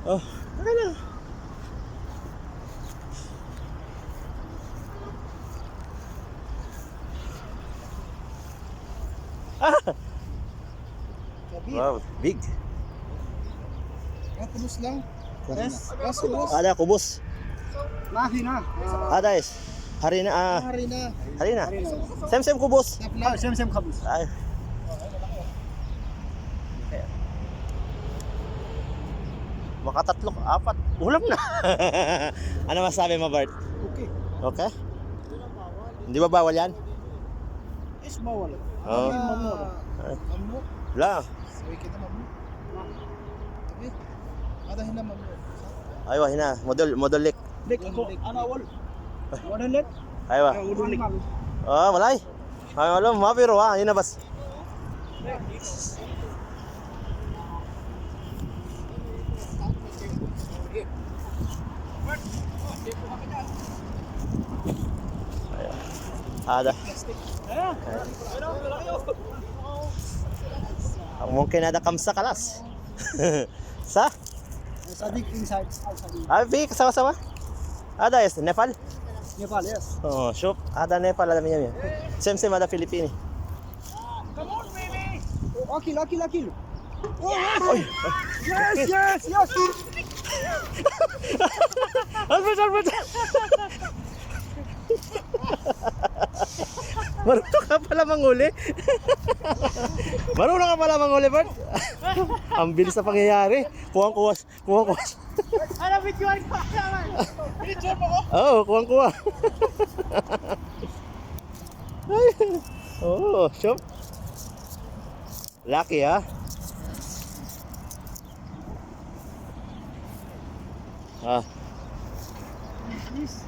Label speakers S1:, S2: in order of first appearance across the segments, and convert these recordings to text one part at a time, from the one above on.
S1: Oh, okay lang. Ah! Wow, big.
S2: Kubos lang. Res kubos.
S1: Ada kubos.
S2: Lahi na.
S1: Ada is. Hari na
S2: Hari na.
S1: hari na. Sem kubos.
S2: Sem kubos.
S1: Ay. Makatatlo, apat. Ulam na. Ano masabi mo, Bart?
S2: Okay.
S1: Okay? Hindi ba bawal yan?
S2: Is bawal.
S1: Oo.
S2: Mamur. Mamur.
S1: Wala.
S2: Sabi kita mamur. Tapi ada hina mamur.
S1: Aywa, hina. Model lik.
S2: Lik ako ana wal. Wala lik.
S1: Aywa.
S2: Udulik.
S1: Oh, walay. Ay, alam, mapiro ha. Yun na bas. Ada. Mungkin ada kamsa kalas. Sa?
S2: Sadik inside outside.
S1: Abi, sama-sama. Ada es Nepal.
S2: Nepal, yes.
S1: Oh, sure. Ada Nepal, alam niya yan. Same ada Philippines.
S2: Come on, baby. Lucky.
S1: Oy.
S2: Yes.
S1: Albert. Marunong ka pala manguli. Marunong ka pala manguli, Bert. Ang bilis na pangyayari. Kuwang-kuwas.
S2: Ano videoan ko naman? Video mo ko?
S1: Oo, kuwang-kuwa. Oo, shop. Lucky, ha? Ah.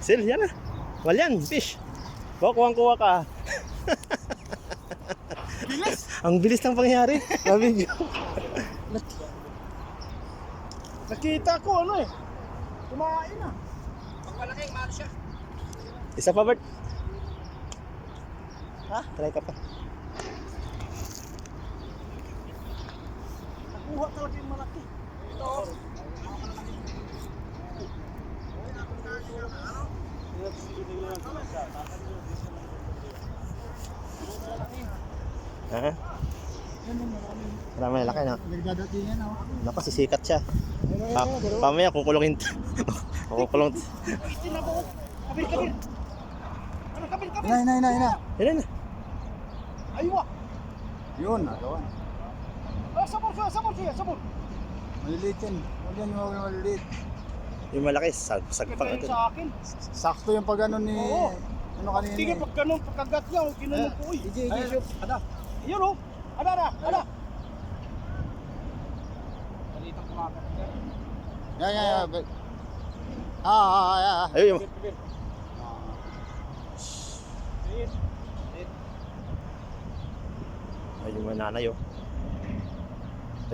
S1: Sil, yan na. Walyan, fish. Kuwang-kuwa ka.
S2: Bilis.
S1: Ang bilis ng pangyayari. Sabi ko.
S2: Nakita ko ano eh. Kumain na. Pag malaki, mahal siya.
S1: Isa pa, Bert. Ha? Try ka pa.
S2: Nakuha talaga yung malaki. Ito.
S1: Ha? Marami laki na.
S2: Nagdadatingan ako.
S1: Naku, sisikat siya. Pamaya kukulungin. Kukulong.
S2: Kapil. Ano kapil?
S3: Ina.
S1: Yan na.
S2: Aywa.
S3: Yun, nagawan.
S2: Sabor siya.
S3: Maliliit yan. Huwag yan yung maliliit.
S1: Yung malaki, sagpang
S2: Kapil
S1: ito.
S2: sa akin.
S3: Sakto yung pag ano ni...
S2: Oo.
S3: Ano kanina
S2: Tingin
S3: eh.
S2: pag ganun, pagkagat niya, kinunod ko. Uy.
S3: shoot.
S2: Ada. Yun o. Ada. Balitang kumagat.
S3: Yeah.
S1: Ayun yung... Ayun yung mananay, oh.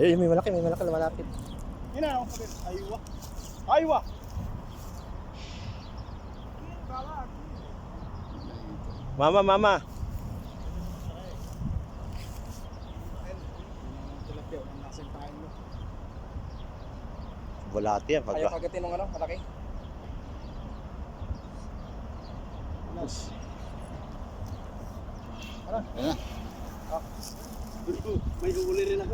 S1: Ayun, may malaki, lumalapit.
S2: Yun na ako kapil. Aywa.
S1: Mama. Bulati yan.
S2: Ayaw kagatin ng ano, malaki.
S3: Ayan.
S2: May huli rin ako.